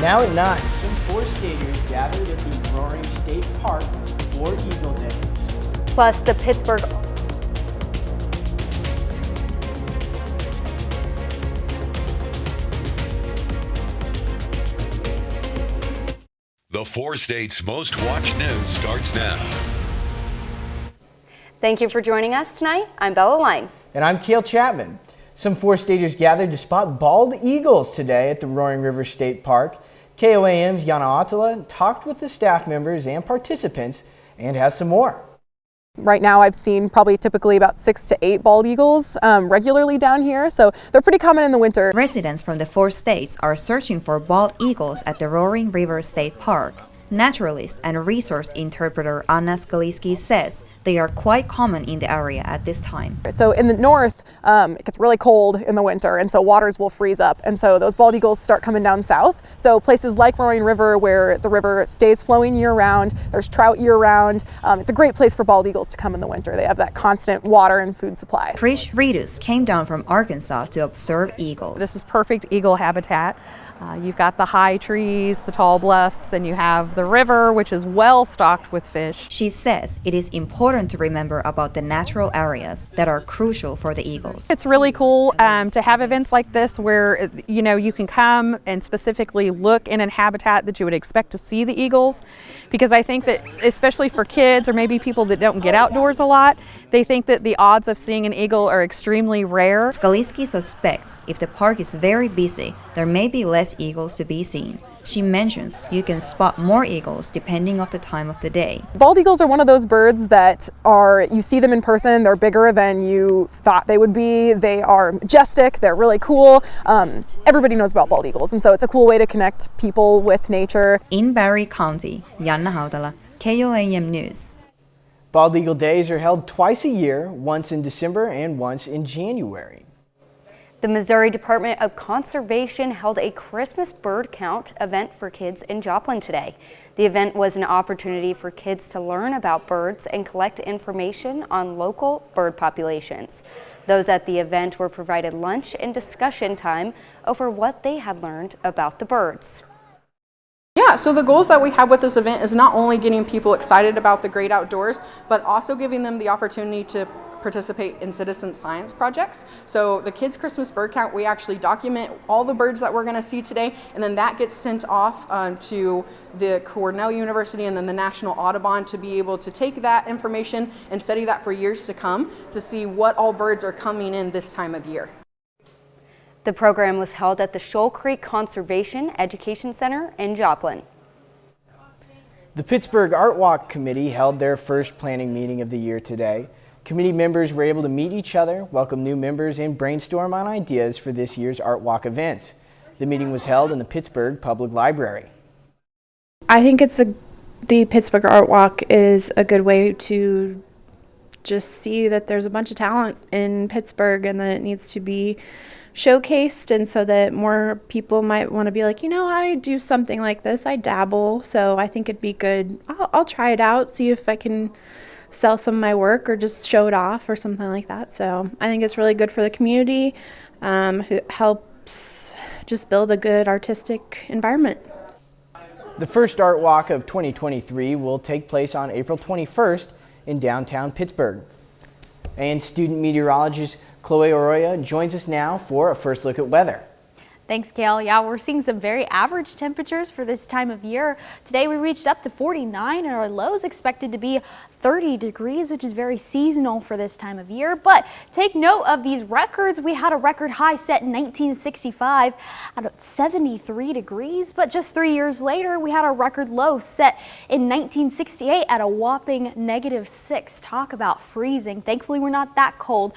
Now at 9, some four-staters gathered at the Roaring State Park for Eagle Days. Plus, the Pittsburgh The four states' most watched news starts now. Thank you for joining us tonight. I'm Bella Line. And I'm Cale Chapman. Some four-staters gathered to spot bald eagles today at the Roaring River State Park. KOAM's Yana Attila talked with the staff members and participants and has some more. Right now I've seen probably typically about 6 to 8 bald eagles regularly down here, so they're pretty common in the winter. Residents from the 4 states are searching for bald eagles at the Roaring River State Park. Naturalist and resource interpreter Anna Skaliski says they are quite common in the area at this time. So in the north, it gets really cold in the winter, and so waters will freeze up, and so those bald eagles start coming down south. So places like Roaring River, where the river stays flowing year-round, there's trout year-round. It's a great place for bald eagles to come in the winter. They have that constant water and food supply. Trish Reedus came down from Arkansas to observe eagles. This is perfect eagle habitat. You've got the high trees, the tall bluffs, and you have the river, which is well stocked with fish. She says it is important to remember about the natural areas that are crucial for the eagles. It's really cool to have events like this where you can come and specifically look in a habitat that you would expect to see the eagles, because I think that especially for kids or maybe people that don't get outdoors a lot, they think that the odds of seeing an eagle are extremely rare. Skaliski suspects if the park is very busy, there may be less eagles to be seen. She mentions you can spot more eagles depending on the time of the day. Bald eagles are one of those birds that you see them in person, they're bigger than you thought they would be. They are majestic, they're really cool. Everybody knows about bald eagles, and so it's a cool way to connect people with nature. In Barry County, Yana Attila, KOAM News. Bald Eagle Days are held twice a year, once in December and once in January. The Missouri Department of Conservation held a Christmas bird count event for kids in Joplin today. The event was an opportunity for kids to learn about birds and collect information on local bird populations. Those at the event were provided lunch and discussion time over what they had learned about the birds. Yeah, so the goals that we have with this event is not only getting people excited about the great outdoors, but also giving them the opportunity to participate in citizen science projects. So the Kids Christmas Bird Count, we actually document all the birds that we're going to see today, and then that gets sent off to the Cornell University and then the National Audubon to be able to take that information and study that for years to come to see what all birds are coming in this time of year. The program was held at the Shoal Creek Conservation Education Center in Joplin. The Pittsburgh Art Walk Committee held their first planning meeting of the year today. Committee members were able to meet each other, welcome new members, and brainstorm on ideas for this year's Art Walk events. The meeting was held in the Pittsburgh Public Library. I think the Pittsburgh Art Walk is a good way to just see that there's a bunch of talent in Pittsburgh and that it needs to be showcased, and so that more people might want to be like, I do something like this, I dabble, so I think it'd be good. I'll try it out, see if I can sell some of my work or just show it off or something like that. So I think it's really good for the community, who helps just build a good artistic environment. The first Art Walk of 2023 will take place on April 21st in downtown Pittsburgh. And student meteorologist Chloe Arroyo joins us now for a first look at weather. Thanks, Cale. Yeah, we're seeing some very average temperatures for this time of year. Today we reached up to 49 and our low is expected to be 30 degrees, which is very seasonal for this time of year. But take note of these records. We had a record high set in 1965 at 73 degrees, but just 3 years later we had a record low set in 1968 at a whopping -6. Talk about freezing. Thankfully we're not that cold.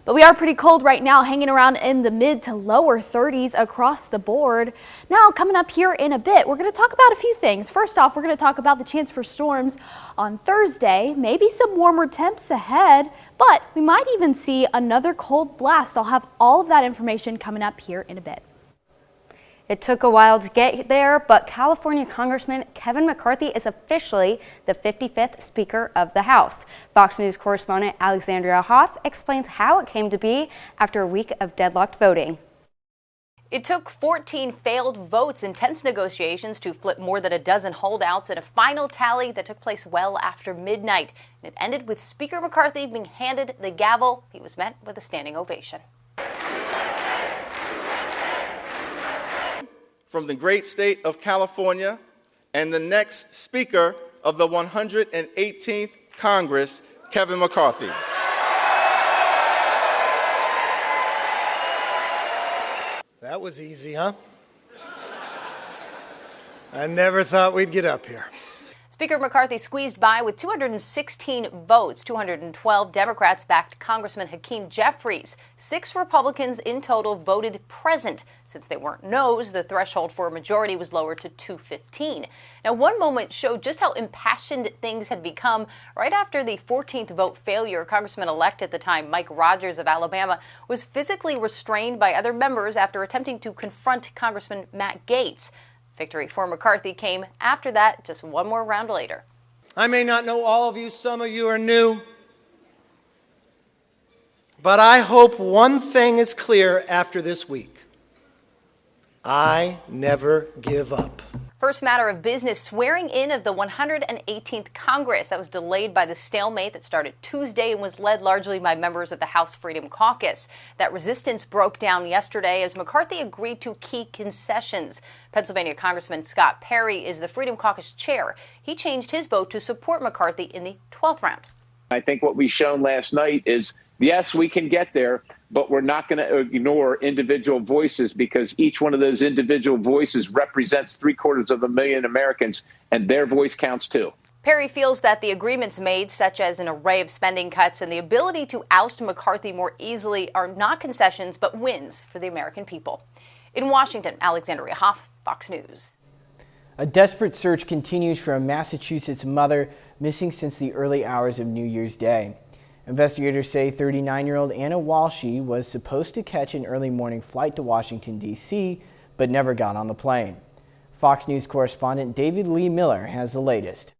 But we are pretty cold right now, hanging around in the mid to lower 30s across the board. Now, coming up here in a bit, we're going to talk about a few things. First off, we're going to talk about the chance for storms on Thursday, maybe some warmer temps ahead, but we might even see another cold blast. I'll have all of that information coming up here in a bit. It took a while to get there, but California Congressman Kevin McCarthy is officially the 55th Speaker of the House. Fox News correspondent Alexandria Hoff explains how it came to be after a week of deadlocked voting. It took 14 failed votes in tense negotiations to flip more than a dozen holdouts in a final tally that took place well after midnight. It ended with Speaker McCarthy being handed the gavel. He was met with a standing ovation. From the great state of California and the next Speaker of the 118th Congress, Kevin McCarthy. That was easy, huh? I never thought we'd get up here. Speaker McCarthy squeezed by with 216 votes. 212 Democrats backed Congressman Hakeem Jeffries. 6 Republicans in total voted present. Since they weren't no's, the threshold for a majority was lowered to 215. Now, one moment showed just how impassioned things had become. Right after the 14th vote failure, Congressman-elect at the time, Mike Rogers of Alabama, was physically restrained by other members after attempting to confront Congressman Matt Gaetz. Victory for McCarthy came after that, just one more round later. I may not know all of you, some of you are new, but I hope one thing is clear after this week. I never give up. First matter of business, swearing in of the 118th Congress. That was delayed by the stalemate that started Tuesday and was led largely by members of the House Freedom Caucus. That resistance broke down yesterday as McCarthy agreed to key concessions. Pennsylvania Congressman Scott Perry is the Freedom Caucus chair. He changed his vote to support McCarthy in the 12th round. I think what we've shown last night is, yes, we can get there, but we're not going to ignore individual voices because each one of those individual voices represents 750,000 Americans, and their voice counts too. Perry feels that the agreements made, such as an array of spending cuts and the ability to oust McCarthy more easily, are not concessions but wins for the American people. In Washington, Alexandria Hoff, Fox News. A desperate search continues for a Massachusetts mother missing since the early hours of New Year's Day. Investigators say 39-year-old Anna Walshy was supposed to catch an early morning flight to Washington, D.C., but never got on the plane. Fox News correspondent David Lee Miller has the latest.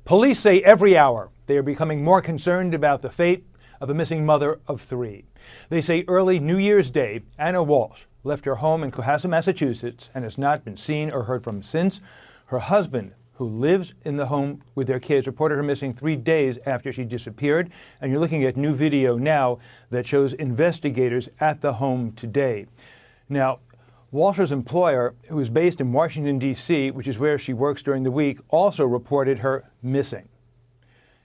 Police say every hour they are becoming more concerned about the fate of a missing mother of 3. They say early New Year's Day, Anna Walsh left her home in Cohasset, Massachusetts, and has not been seen or heard from since. Her husband, who lives in the home with their kids, reported her missing 3 days after she disappeared. And you're looking at new video now that shows investigators at the home today. Now, Walsh's employer, who is based in Washington, D.C., which is where she works during the week, also reported her missing.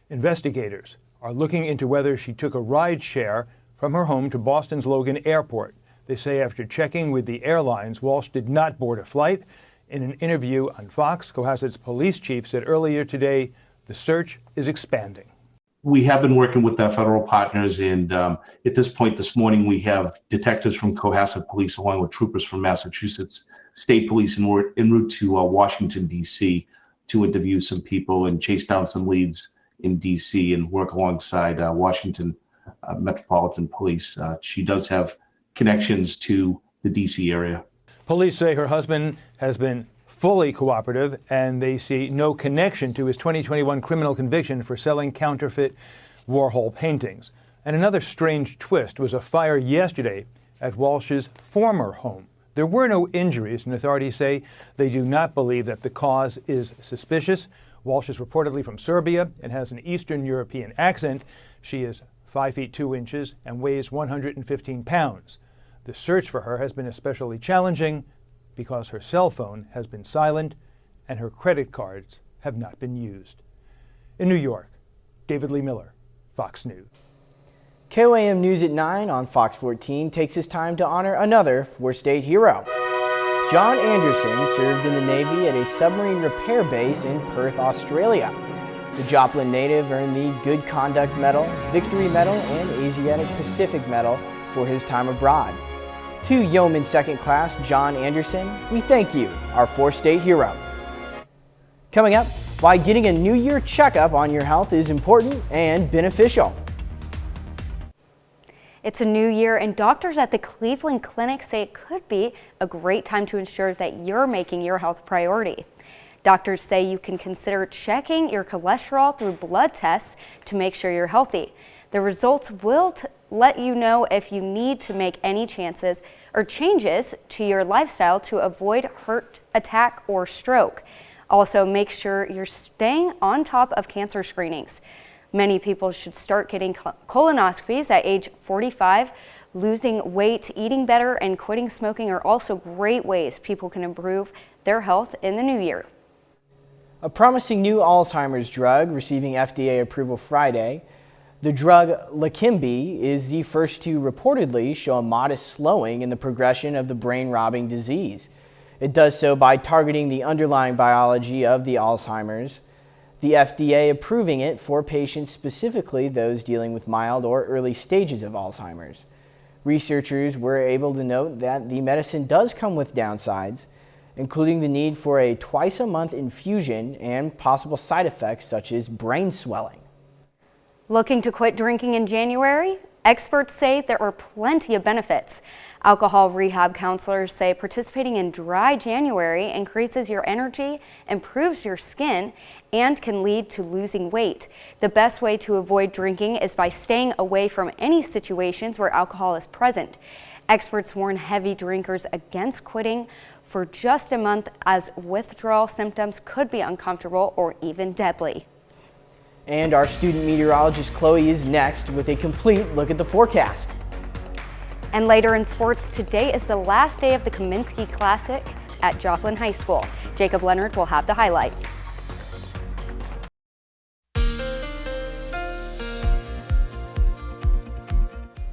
Investigators are looking into whether she took a ride share from her home to Boston's Logan Airport. They say after checking with the airlines, Walsh did not board a flight. In an interview on Fox, Cohasset's police chief said earlier today the search is expanding. We have been working with our federal partners, and at this point this morning we have detectives from Cohasset Police along with troopers from Massachusetts State Police en route to Washington, D.C. to interview some people and chase down some leads in D.C. and work alongside Washington Metropolitan Police. She does have connections to the D.C. area. Police say her husband has been fully cooperative, and they see no connection to his 2021 criminal conviction for selling counterfeit Warhol paintings. And another strange twist was a fire yesterday at Walsh's former home. There were no injuries, and authorities say they do not believe that the cause is suspicious. Walsh is reportedly from Serbia and has an Eastern European accent. She is 5 feet 2 inches and weighs 115 pounds. The search for her has been especially challenging because her cell phone has been silent and her credit cards have not been used. In New York, David Lee Miller, Fox News. KOAM News at 9 on Fox 14 takes its time to honor another four-state hero. John Anderson served in the Navy at a submarine repair base in Perth, Australia. The Joplin native earned the Good Conduct Medal, Victory Medal, and Asiatic Pacific Medal for his time abroad. To Yeoman Second Class John Anderson, we thank you, our four-state hero. Coming up, why getting a New Year checkup on your health is important and beneficial. It's a new year, and doctors at the Cleveland Clinic say it could be a great time to ensure that you're making your health a priority. Doctors say you can consider checking your cholesterol through blood tests to make sure you're healthy. The results will let you know if you need to make any changes to your lifestyle to avoid heart attack or stroke. Also, make sure you're staying on top of cancer screenings. Many people should start getting colonoscopies at age 45. Losing weight, eating better, and quitting smoking are also great ways people can improve their health in the new year. A promising new Alzheimer's drug receiving FDA approval Friday. The drug Leqembi is the first to reportedly show a modest slowing in the progression of the brain-robbing disease. It does so by targeting the underlying biology of the Alzheimer's. The FDA approving it for patients, specifically those dealing with mild or early stages of Alzheimer's. Researchers were able to note that the medicine does come with downsides, including the need for a twice-a-month infusion and possible side effects such as brain swelling. Looking to quit drinking in January? Experts say there are plenty of benefits. Alcohol rehab counselors say participating in dry January increases your energy, improves your skin, and can lead to losing weight. The best way to avoid drinking is by staying away from any situations where alcohol is present. Experts warn heavy drinkers against quitting for just a month, as withdrawal symptoms could be uncomfortable or even deadly. And our student meteorologist Chloe is next with a complete look at the forecast. And later in sports, today is the last day of the Kaminsky Classic at Joplin High School. Jacob Leonard will have the highlights.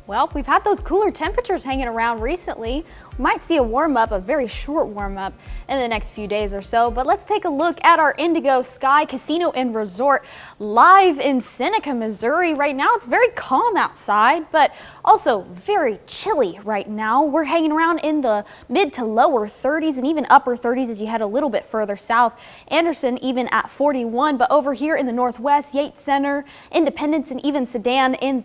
Well, we've had those cooler temperatures hanging around recently. We might see a warm-up, a very short warm-up in the next few days or so, but let's take a look at our Indigo Sky Casino and Resort live in Seneca, Missouri. Right now, it's very calm outside, but also very chilly right now. We're hanging around in the mid to lower 30s and even upper 30s as you head a little bit further south. Anderson even at 41, but over here in the northwest, Yates Center, Independence, and even Sedan in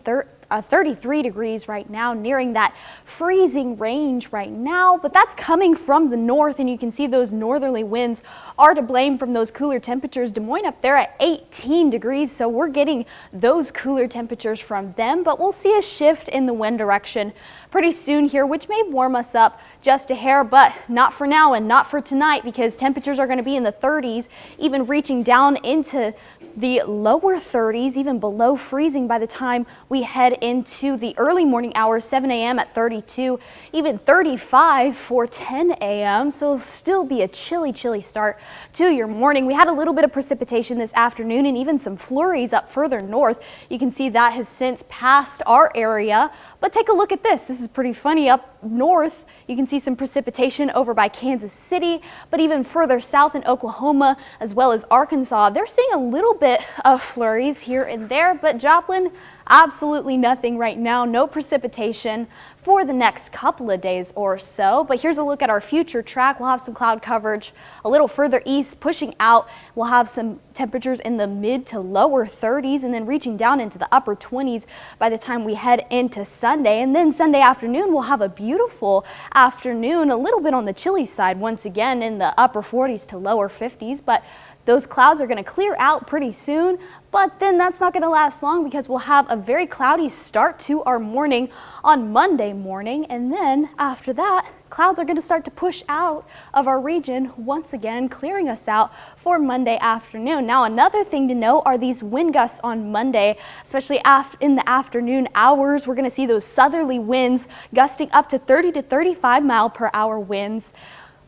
33 degrees right now, nearing that freezing range right now, but that's coming from the north, and you can see those northerly winds are to blame from those cooler temperatures. Des Moines up there at 18 degrees, so we're getting those cooler temperatures from them, but we'll see a shift in the wind direction pretty soon here, which may warm us up just a hair, but not for now and not for tonight, because temperatures are going to be in the 30s, even reaching down into the lower 30s, even below freezing by the time we head into the early morning hours, 7 a.m. at 32, even 35 for 10 a.m. So it'll still be a chilly start to your morning. We had a little bit of precipitation this afternoon and even some flurries up further north. You can see that has since passed our area, but take a look at this. This is pretty funny. Up north, you can see some precipitation over by Kansas City, but even further south in Oklahoma as well as Arkansas, they're seeing a little bit of flurries here and there, but Joplin, absolutely nothing right now, no precipitation for the next couple of days or so. But here's a look at our future track. We'll have some cloud coverage a little further east, pushing out. We'll have some temperatures in the mid to lower 30s and then reaching down into the upper 20s by the time we head into Sunday. And then Sunday afternoon, we'll have a beautiful afternoon, a little bit on the chilly side once again in the upper 40s to lower 50s, but those clouds are going to clear out pretty soon, but then that's not going to last long because we'll have a very cloudy start to our morning on Monday morning, and then after that, clouds are going to start to push out of our region once again, clearing us out for Monday afternoon. Now, another thing to note are these wind gusts on Monday, especially in the afternoon hours. We're going to see those southerly winds gusting up to 30 to 35 mile per hour winds.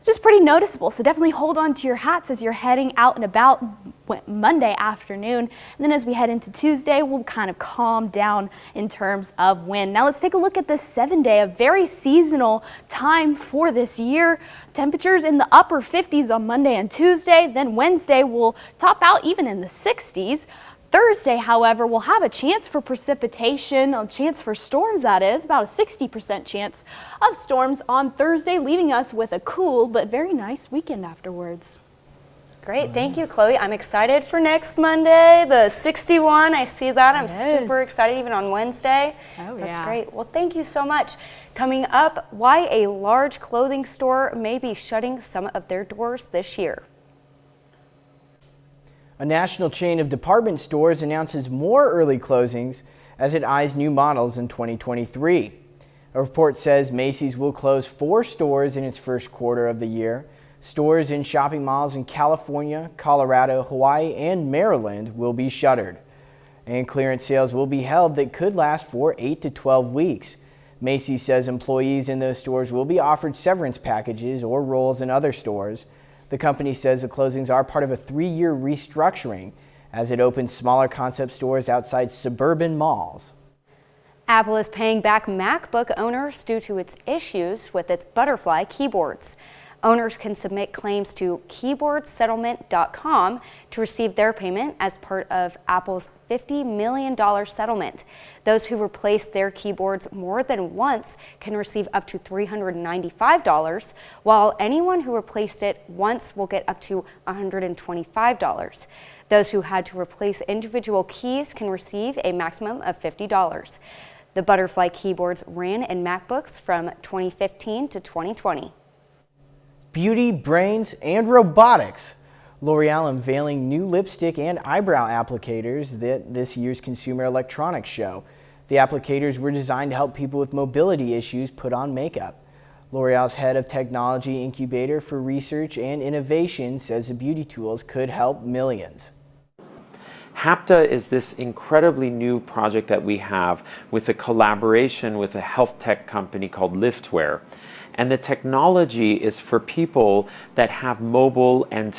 Just pretty noticeable, so definitely hold on to your hats as you're heading out and about Monday afternoon. And then as we head into Tuesday, we'll kind of calm down in terms of wind. Now let's take a look at this 7-day, a very seasonal time for this year. Temperatures in the upper 50s on Monday and Tuesday, then Wednesday will top out even in the 60s. Thursday, however, we'll have a chance for precipitation, a chance for storms, that is, about a 60% chance of storms on Thursday, leaving us with a cool but very nice weekend afterwards. Great, thank you, Chloe. I'm excited for next Monday, the 61. I see that. I'm super excited, even on Wednesday. Oh, That's yeah. great. Well, thank you so much. Coming up, why a large clothing store may be shutting some of their doors this year. A national chain of department stores announces more early closings as it eyes new models in 2023. A report says Macy's will close 4 stores in its first quarter of the year. Stores in shopping malls in California, Colorado, Hawaii, and Maryland will be shuttered. And clearance sales will be held that could last for 8 to 12 weeks. Macy's says employees in those stores will be offered severance packages or roles in other stores. The company says the closings are part of a 3-year restructuring as it opens smaller concept stores outside suburban malls. Apple is paying back MacBook owners due to its issues with its Butterfly keyboards. Owners can submit claims to keyboardsettlement.com to receive their payment as part of Apple's $50 million settlement. Those who replace their keyboards more than once can receive up to $395, while anyone who replaced it once will get up to $125. Those who had to replace individual keys can receive a maximum of $50. The Butterfly keyboards ran in MacBooks from 2015 to 2020. Beauty, brains, and robotics. L'Oreal unveiling new lipstick and eyebrow applicators at this year's Consumer Electronics Show. The applicators were designed to help people with mobility issues put on makeup. L'Oreal's head of technology incubator for research and innovation says the beauty tools could help millions. HAPTA is this incredibly new project that we have with a collaboration with a health tech company called Liftware. And the technology is for people that have mobile and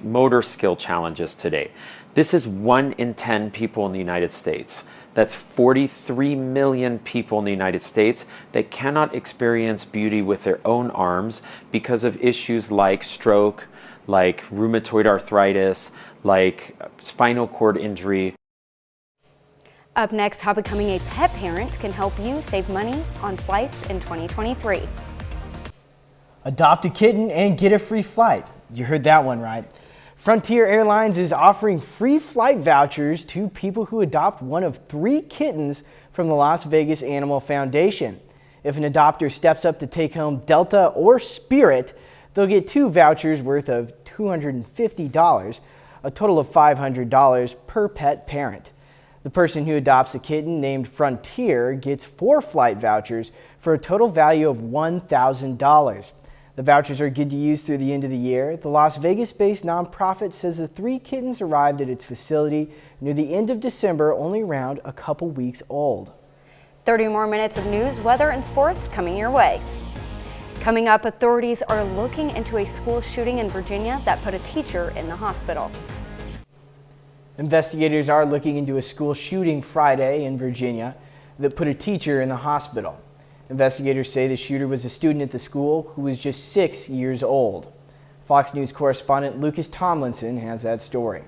motor skill challenges today. This is 1 in 10 people in the United States. That's 43 million people in the United States that cannot experience beauty with their own arms because of issues like stroke, like rheumatoid arthritis, like spinal cord injury. Up next, how becoming a pet parent can help you save money on flights in 2023. Adopt a kitten and get a free flight. You heard that one right. Frontier Airlines is offering free flight vouchers to people who adopt one of 3 kittens from the Las Vegas Animal Foundation. If an adopter steps up to take home Delta or Spirit, they'll get 2 vouchers worth of $250, a total of $500 per pet parent. The person who adopts a kitten named Frontier gets 4 flight vouchers for a total value of $1,000. The vouchers are good to use through the end of the year. The Las Vegas-based nonprofit says the 3 kittens arrived at its facility near the end of December, only around a couple weeks old. 30 more minutes of news, weather, and sports coming your way. Coming up, authorities are looking into a school shooting in Virginia that put a teacher in the hospital. Investigators are looking into a school shooting Friday in Virginia that put a teacher in the hospital. Investigators say the shooter was a student at the school who was just 6 years old. Fox News correspondent Lucas Tomlinson has that story.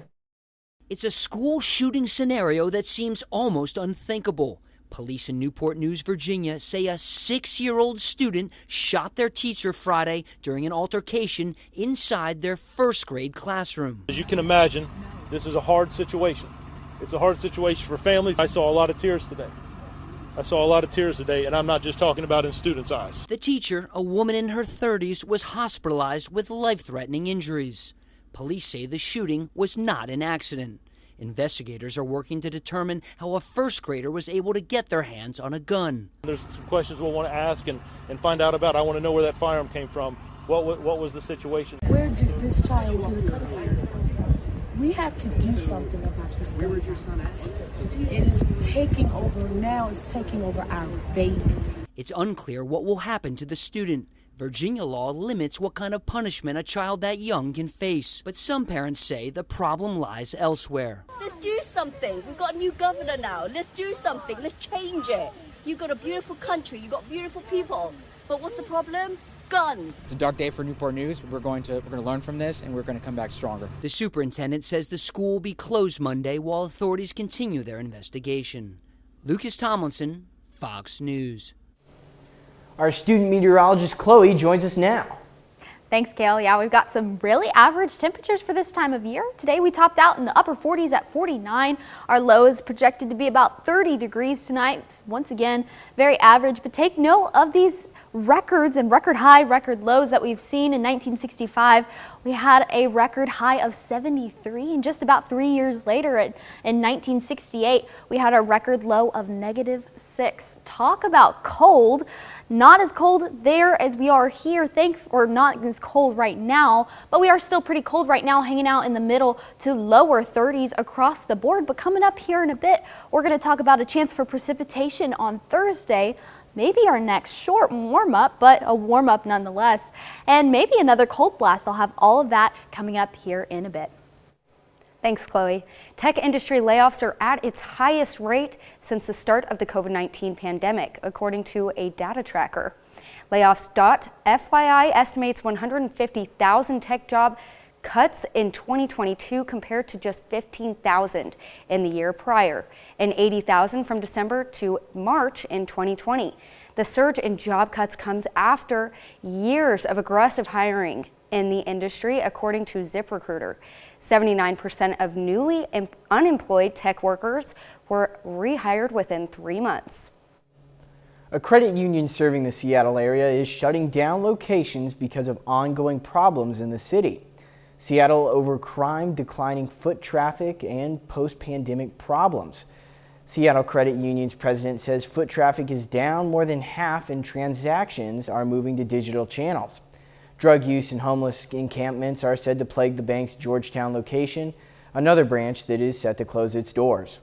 It's a school shooting scenario that seems almost unthinkable. Police in Newport News, Virginia say a 6-year-old student shot their teacher Friday during an altercation inside their first grade classroom. As you can imagine, this is a hard situation. It's a hard situation for families. I saw a lot of tears today. And I'm not just talking about in students' eyes. The teacher, a woman in her 30s, was hospitalized with life-threatening injuries. Police say the shooting was not an accident. Investigators are working to determine how a first grader was able to get their hands on a gun. There's some questions we'll want to ask and find out about. I want to know where that firearm came from. What was the situation? Where did this child get it from? We have to do something about this gun violence. It is taking over now. It's taking over our baby. It's unclear what will happen to the student. Virginia law limits what kind of punishment a child that young can face. But some parents say the problem lies elsewhere. Let's do something. We've got a new governor now. Let's do something. Let's change it. You've got a beautiful country. You've got beautiful people. But what's the problem? Guns. It's a dark day for Newport News. We're going to learn from this, and we're going to come back stronger. The superintendent says the school will be closed Monday while authorities continue their investigation. Lucas Tomlinson, Fox News. Our student meteorologist Chloe joins us now. Thanks, Kale. Yeah, we've got some really average temperatures for this time of year. Today we topped out in the upper 40s at 49. Our low is projected to be about 30 degrees tonight. Once again, very average, but take note of these records and record high, record lows that we've seen. In 1965, we had a record high of 73, and just about 3 years later, in 1968, we had a record low of -6. Talk about cold. Not as cold there as we are here, or not as cold right now, but we are still pretty cold right now, hanging out in the middle to lower 30s across the board. But coming up here in a bit, we're going to talk about a chance for precipitation on Thursday. Maybe our next short warm-up, but a warm-up nonetheless. And maybe another cold blast. I'll have all of that coming up here in a bit. Thanks, Chloe. Tech industry layoffs are at its highest rate since the start of the COVID-19 pandemic, according to a data tracker. Layoffs.fyi estimates 150,000 tech job cuts in 2022 compared to just 15,000 in the year prior, and 80,000 from December to March in 2020. The surge in job cuts comes after years of aggressive hiring in the industry, according to ZipRecruiter. 79% of newly unemployed tech workers were rehired within 3 months. A credit union serving the Seattle area is shutting down locations because of ongoing problems in the city. Seattle over crime, declining foot traffic, and post-pandemic problems. Seattle Credit Union's president says foot traffic is down more than half and transactions are moving to digital channels. Drug use and homeless encampments are said to plague the bank's Georgetown location, another branch that is set to close its doors.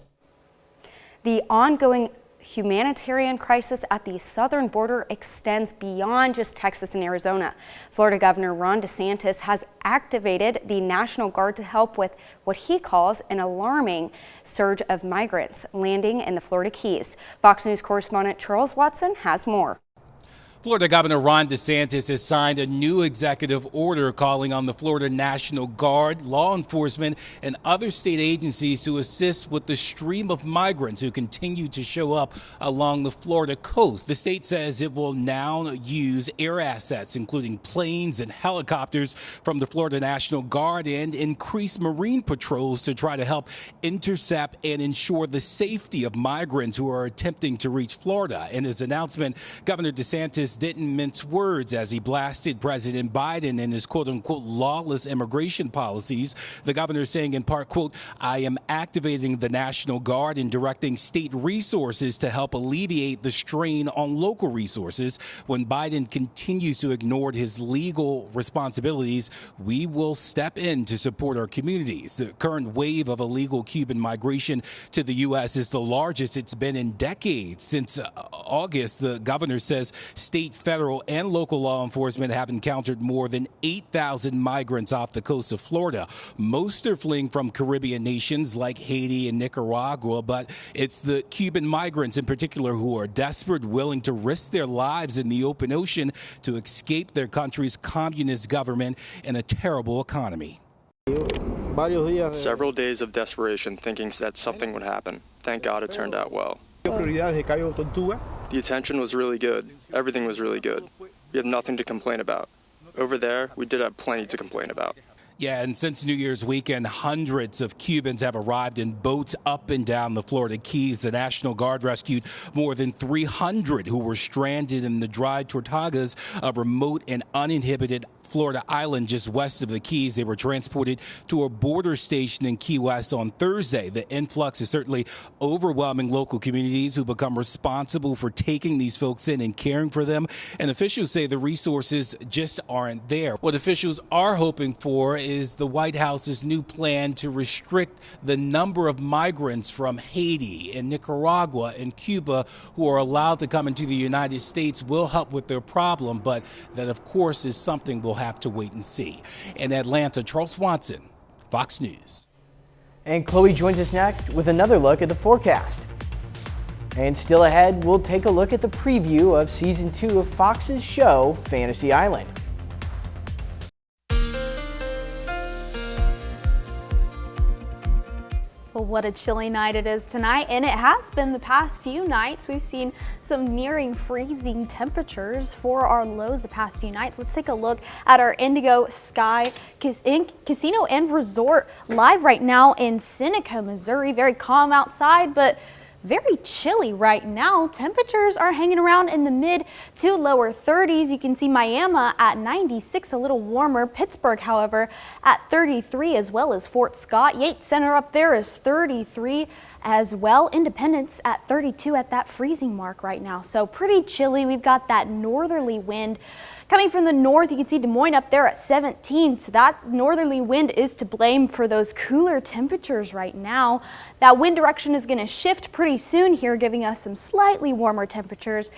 The ongoing humanitarian crisis at the southern border extends beyond just Texas and Arizona. Florida Governor Ron DeSantis has activated the National Guard to help with what he calls an alarming surge of migrants landing in the Florida Keys. Fox News correspondent Charles Watson has more. Florida Governor Ron DeSantis has signed a new executive order calling on the Florida National Guard, law enforcement, and other state agencies to assist with the stream of migrants who continue to show up along the Florida coast. The state says it will now use air assets, including planes and helicopters from the Florida National Guard, and increase marine patrols to try to help intercept and ensure the safety of migrants who are attempting to reach Florida. In his announcement, Governor DeSantis didn't mince words as he blasted President Biden and his quote-unquote lawless immigration policies. The governor saying in part, quote, "I am activating the National Guard and directing state resources to help alleviate the strain on local resources. When Biden continues to ignore his legal responsibilities, we will step in to support our communities." The current wave of illegal Cuban migration to the U.S. is the largest it's been in decades. Since August, the governor says state, federal, and local law enforcement have encountered more than 8,000 migrants off the coast of Florida. Most are fleeing from Caribbean nations like Haiti and Nicaragua, but it's the Cuban migrants in particular who are desperate, willing to risk their lives in the open ocean to escape their country's communist government and a terrible economy. Several days of desperation thinking that something would happen. Thank God it turned out well. The attention was really good. Everything was really good. We have nothing to complain about. Over there, we did have plenty to complain about. Yeah, and since New Year's weekend, hundreds of Cubans have arrived in boats up and down the Florida Keys. The National Guard rescued more than 300 who were stranded in the dry Tortugas, a remote and uninhabited Florida island just west of the Keys. They were transported to a border station in Key West on Thursday. The influx is certainly overwhelming local communities who become responsible for taking these folks in and caring for them. And officials say the resources just aren't there. What officials are hoping for is the White House's new plan to restrict the number of migrants from Haiti and Nicaragua and Cuba who are allowed to come into the United States will help with their problem, but that, of course, is something we'll have to wait and see. In Atlanta, Charles Watson, Fox News. And Chloe joins us next with another look at the forecast. And still ahead, we'll take a look at the preview of Season 2 of Fox's show, Fantasy Island. Well, what a chilly night it is tonight, and it has been the past few nights. We've seen some nearing freezing temperatures for our lows the past few nights. Let's take a look at our Indigo Sky Casino and Resort live right now in Seneca, Missouri. Very calm outside, but very chilly right now. Temperatures are hanging around in the mid to lower 30s. You can see Miami at 96, a little warmer. Pittsburgh, however, at 33, as well as Fort Scott. Yates Center up there is 33 as well. Independence at 32 at that freezing mark right now. So pretty chilly. We've got that northerly wind coming from the north. You can see Des Moines up there at 17. So that northerly wind is to blame for those cooler temperatures right now. That wind direction is going to shift pretty soon here, giving us some slightly warmer temperatures.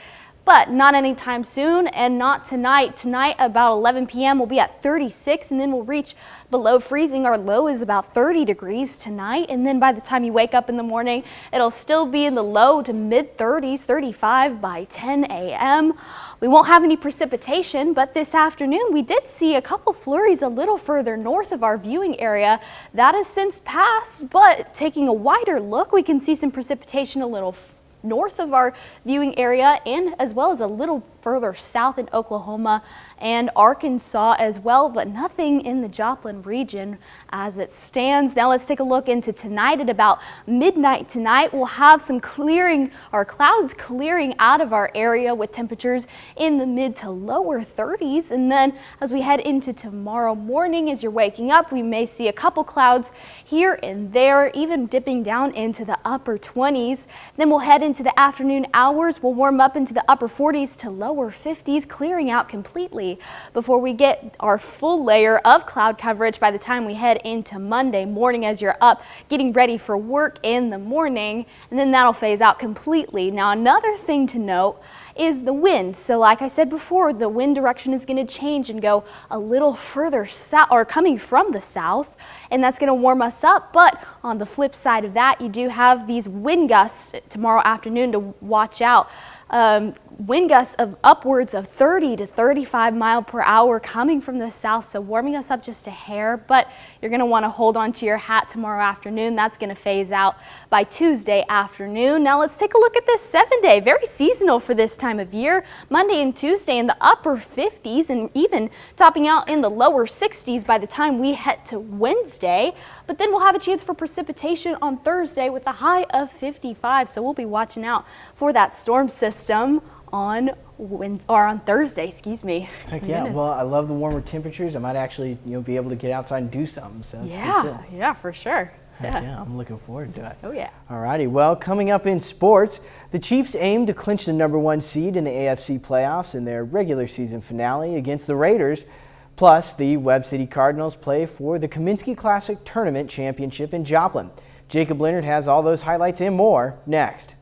But not anytime soon, and not tonight. Tonight, about 11 p.m., we'll be at 36, and then we'll reach below freezing. Our low is about 30 degrees tonight, and then by the time you wake up in the morning, it'll still be in the low to mid 30s, 35 by 10 a.m. We won't have any precipitation, but this afternoon we did see a couple flurries a little further north of our viewing area. That has since passed, but taking a wider look, we can see some precipitation a little north of our viewing area, and as well as a little further south in Oklahoma and Arkansas as well, but nothing in the Joplin region as it stands. Now let's take a look into tonight. At about midnight tonight, we'll have some clearing, or clouds clearing out of our area with temperatures in the mid to lower 30s. And then as we head into tomorrow morning, as you're waking up, we may see a couple clouds here and there, even dipping down into the upper 20s. Then we'll head into the afternoon hours. We'll warm up into the upper 40s to lower 50s, clearing out completely before we get our full layer of cloud coverage by the time we head into Monday morning as you're up getting ready for work in the morning, and then that'll phase out completely. Now another thing to note is the wind. So like I said before, the wind direction is going to change and go a little further south, or coming from the south, and that's going to warm us up. But on the flip side of that, you do have these wind gusts tomorrow afternoon to watch out. Wind gusts of upwards of 30 to 35 mile per hour coming from the south, so warming us up just a hair, but you're going to want to hold on to your hat tomorrow afternoon. That's going to phase out by Tuesday afternoon. Now let's take a look at this 7-day, very seasonal for this time of year. Monday and Tuesday in the upper 50s, and even topping out in the lower 60s by the time we head to Wednesday. But then we'll have a chance for precipitation on Thursday with a high of 55, so we'll be watching out for that storm system on Thursday, excuse me. Heck yeah, well, I love the warmer temperatures. I might actually, be able to get outside and do something. So yeah, cool. Yeah, for sure. Heck yeah, I'm looking forward to it. Oh yeah. Alrighty, well, coming up in sports, the Chiefs aim to clinch the #1 seed in the AFC playoffs in their regular season finale against the Raiders. Plus, the Webb City Cardinals play for the Kaminsky Classic Tournament Championship in Joplin. Jacob Leonard has all those highlights and more next.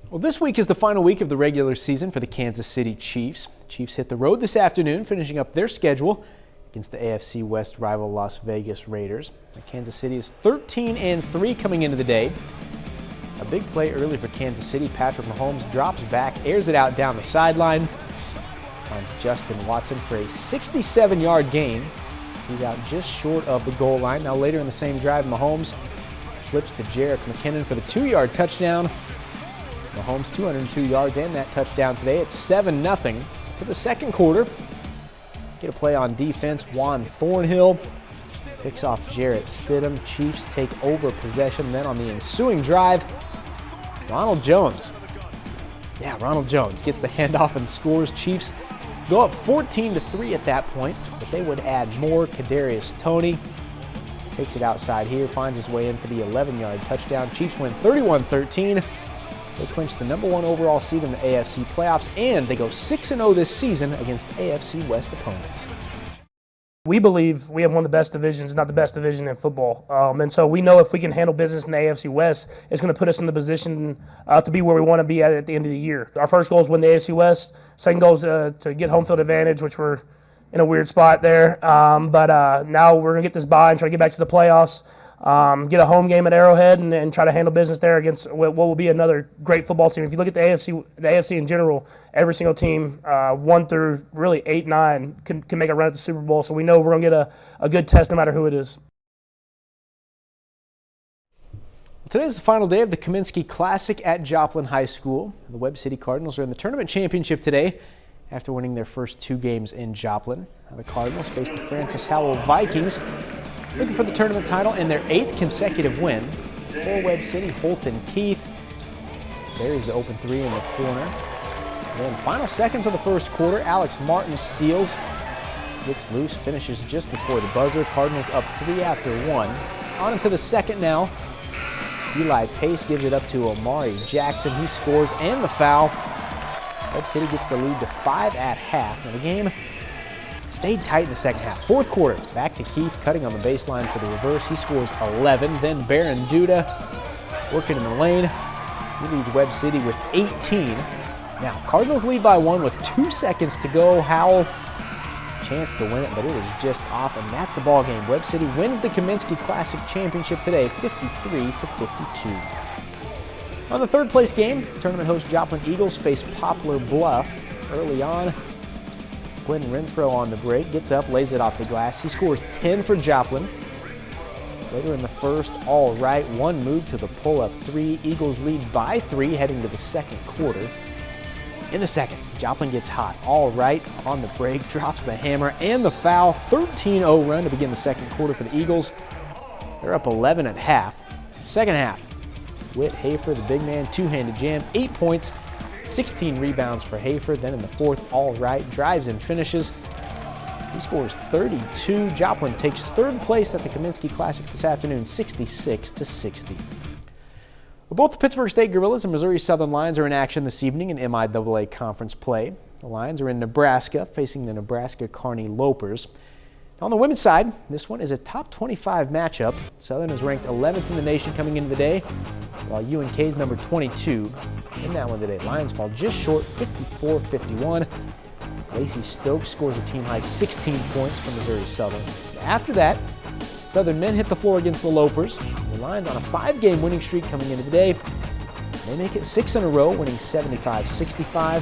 Well, this week is the final week of the regular season for the Kansas City Chiefs. The Chiefs hit the road this afternoon, finishing up their schedule against the AFC West rival Las Vegas Raiders. Kansas City is 13-3 coming into the day. A big play early for Kansas City. Patrick Mahomes drops back, airs it out down the sideline. Finds Justin Watson for a 67-yard gain. He's out just short of the goal line. Now later in the same drive, Mahomes flips to Jerick McKinnon for the 2-yard touchdown. Mahomes 202 yards and that touchdown today. It's 7-0 for the second quarter. Get a play on defense. Juan Thornhill picks off Jarrett Stidham. Chiefs take over possession. Then on the ensuing drive, Ronald Jones gets the handoff and scores. Chiefs go up 14-3 at that point, but they would add more. Kadarius Toney takes it outside here, finds his way in for the 11-yard touchdown. Chiefs win 31-13. They clinch the #1 overall seed in the AFC playoffs, and they go 6-0 this season against AFC West opponents. We believe we have one of the best divisions, not the best division in football. And so we know if we can handle business in the AFC West, it's going to put us in the position to be where we want to be at the end of the year. Our first goal is win the AFC West. Second goal is to get home field advantage, which we're in a weird spot there. But now we're going to get this bye and try to get back to the playoffs. Get a home game at Arrowhead and try to handle business there against what will be another great football team. If you look at the AFC in general, every single team, 1 through really 8, 9, can make a run at the Super Bowl. So we know we're going to get a good test no matter who it is. Today's the final day of the Kaminsky Classic at Joplin High School. The Webb City Cardinals are in the tournament championship today after winning their first 2 games in Joplin. Now the Cardinals face the Francis Howell Vikings, looking for the tournament title in their 8th consecutive win. For Webb City, Holton Keith. There's the open 3 in the corner. Then final seconds of the first quarter, Alex Martin steals, gets loose, finishes just before the buzzer. Cardinals up 3 after 1. On into the second now. Eli Pace gives it up to Omari Jackson. He scores and the foul. Webb City gets the lead to 5 at half. Now the game stayed tight in the second half. Fourth quarter, back to Keith, cutting on the baseline for the reverse. He scores 11. Then Baron Duda working in the lane. He leads Webb City with 18. Now Cardinals lead by 1 with 2 seconds to go. Howell chance to win it, but it was just off, and that's the ball game. Webb City wins the Kaminsky Classic Championship today, 53-52. On the third place game, tournament host Joplin Eagles face Poplar Bluff. Early on, Quentin Renfro on the break, gets up, lays it off the glass. He scores 10 for Joplin. Later in the first, all right, one move to the pull-up 3. Eagles lead by 3 heading to the second quarter. In the second, Joplin gets hot. All right on the break, drops the hammer and the foul. 13-0 run to begin the second quarter for the Eagles. They're up 11 at half. Second half, Whit Hafer, the big man, two-handed jam, 8 points, 16 rebounds for Hafer. Then in the fourth, all right, drives and finishes. He scores 32. Joplin takes third place at the Kaminsky Classic this afternoon, 66-60. Both the Pittsburg State Gorillas and Missouri Southern Lions are in action this evening in MIAA conference play. The Lions are in Nebraska, facing the Nebraska Kearney Lopers. On the women's side, this one is a top 25 matchup. Southern is ranked 11th in the nation coming into the day, while UNK is number 22 in that one today. Lions fall just short, 54-51. Lacey Stokes scores a team-high 16 points for Missouri Southern. After that, Southern men hit the floor against the Lopers. The Lions on a 5-game winning streak coming into the day. They make it 6 in a row, winning 75-65.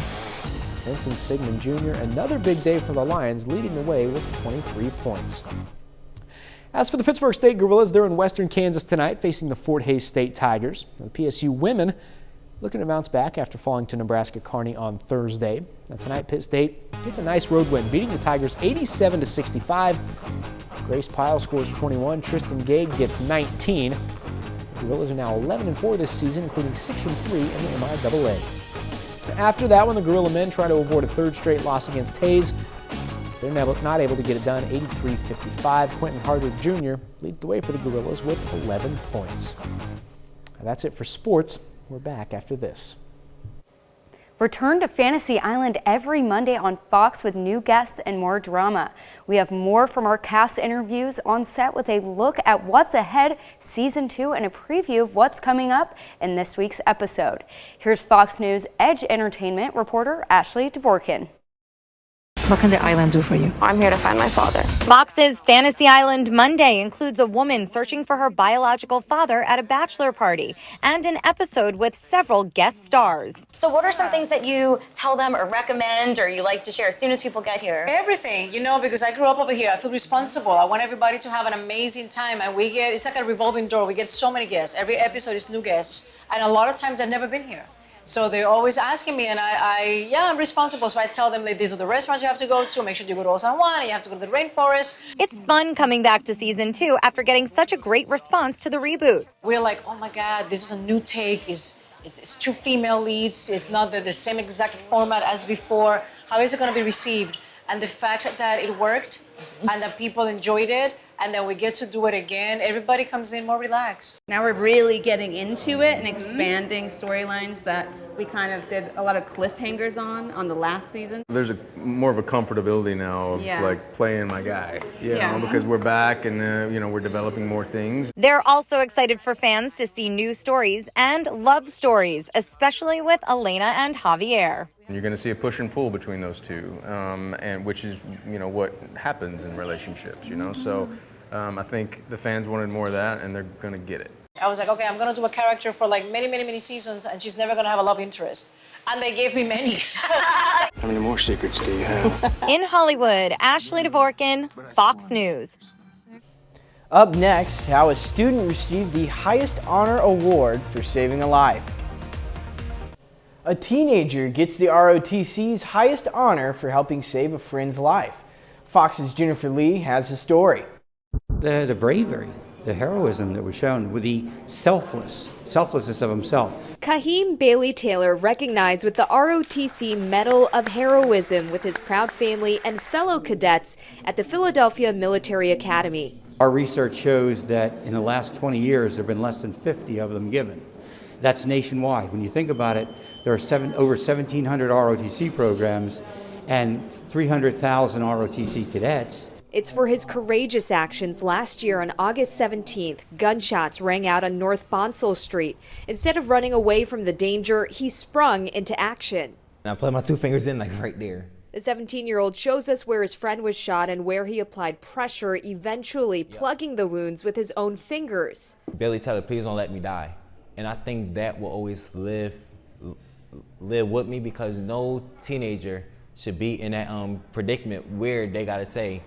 Vincent Sigmund Jr., another big day for the Lions, leading the way with 23 points. As for the Pittsburg State Gorillas, they're in western Kansas tonight, facing the Fort Hays State Tigers. The PSU women looking to bounce back after falling to Nebraska Kearney on Thursday. Now tonight, Pitt State gets a nice road win, beating the Tigers 87-65. Grace Pyle scores 21. Tristan Gage gets 19. The Gorillas are now 11-4 this season, including 6-3 in the MIAA. After that one, the Gorilla men try to avoid a third straight loss against Hays. They're not able to get it done, 83-55. Quentin Hardwick Jr. leads the way for the Gorillas with 11 points. Now that's it for sports. We're back after this. Return to Fantasy Island every Monday on Fox with new guests and more drama. We have more from our cast interviews on set with a look at what's ahead, Season 2, and a preview of what's coming up in this week's episode. Here's Fox News Edge Entertainment reporter Ashley Dvorkin. What can the island do for you? I'm here to find my father. Fox's Fantasy Island Monday includes a woman searching for her biological father at a bachelor party and an episode with several guest stars. So what are some things that you tell them or recommend or you like to share as soon as people get here? Everything, because I grew up over here. I feel responsible. I want everybody to have an amazing time. And it's like a revolving door. We get so many guests. Every episode is new guests. And a lot of times I've never been here. So they're always asking me, and I'm responsible. So I tell them that these are the restaurants you have to go to. Make sure you go to San Juan, and you have to go to the rainforest. It's fun coming back to Season 2 after getting such a great response to the reboot. We're like, oh my God, this is a new take. It's 2 female leads. It's not the same exact format as before. How is it going to be received? And the fact that it worked and that people enjoyed it, and then we get to do it again, everybody comes in more relaxed. Now we're really getting into it and expanding storylines that we kind of did a lot of cliffhangers on the last season. There's more of a comfortability now of like playing my guy, you know, because we're back and we're developing more things. They're also excited for fans to see new stories and love stories, especially with Elena and Javier. You're going to see a push and pull between those two, and which is what happens in relationships, So. I think the fans wanted more of that, and they're going to get it. I was like, okay, I'm going to do a character for like many, many, many seasons, and she's never going to have a love interest. And they gave me many. How many more secrets do you have? In Hollywood, Ashley Dvorkin, Fox News. Up next, how a student received the highest honor award for saving a life. A teenager gets the ROTC's highest honor for helping save a friend's life. Fox's Jennifer Lee has the story. The bravery, the heroism that was shown with the selflessness of himself. Kaheem Bailey Taylor recognized with the ROTC Medal of Heroism with his proud family and fellow cadets at the Philadelphia Military Academy. Our research shows that in the last 20 years, there have been less than 50 of them given. That's nationwide. When you think about it, there are over 1,700 ROTC programs and 300,000 ROTC cadets. It's for his courageous actions. Last year on August 17th, gunshots rang out on North Bonsall Street. Instead of running away from the danger, he sprung into action. I put my two fingers in like right there. The 17-year-old shows us where his friend was shot and where he applied pressure, eventually plugging the wounds with his own fingers. Bailey Taylor, please don't let me die. And I think that will always live with me, because no teenager should be in that predicament where they gotta say,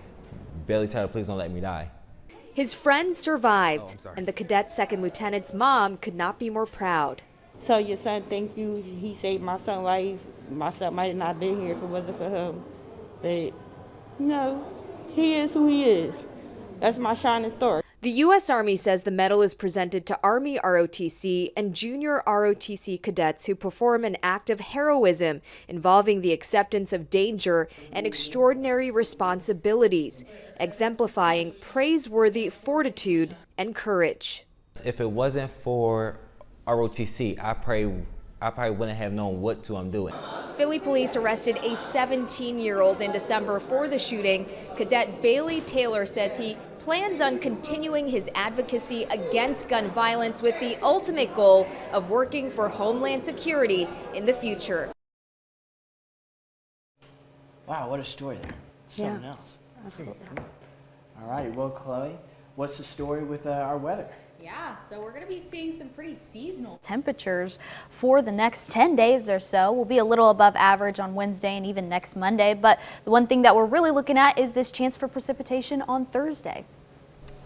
Bailey Taylor, please don't let me die. His friend survived, and the cadet second lieutenant's mom could not be more proud. Tell your son thank you. He saved my son's life. My son might have not been here if it wasn't for him. But, no, he is who he is. That's my shining star. The U.S. Army says the medal is presented to Army ROTC and junior ROTC cadets who perform an act of heroism involving the acceptance of danger and extraordinary responsibilities, exemplifying praiseworthy fortitude and courage. If it wasn't for ROTC, I probably wouldn't have known what I'm doing. Philly police arrested a 17-year-old in December for the shooting. Cadet Bailey Taylor says he plans on continuing his advocacy against gun violence with the ultimate goal of working for Homeland Security in the future. Wow, what a story there. Something else. Absolutely. Cool. All righty, well, Chloe, what's the story with our weather? Yeah, so we're going to be seeing some pretty seasonal temperatures for the next 10 days or so. We'll be a little above average on Wednesday and even next Monday, but the one thing that we're really looking at is this chance for precipitation on Thursday.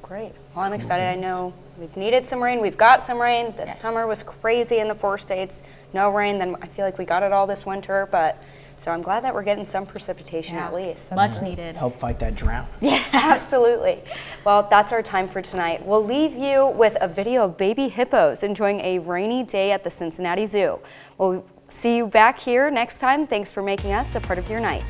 Great. Well, I'm excited. I know we've needed some rain. We've got some rain. The summer was crazy in the 4 states. No rain. Then I feel like we got it all this winter, but so I'm glad that we're getting some precipitation at least. Much needed. Help fight that drought. Yeah, absolutely. Well, that's our time for tonight. We'll leave you with a video of baby hippos enjoying a rainy day at the Cincinnati Zoo. We'll see you back here next time. Thanks for making us a part of your night.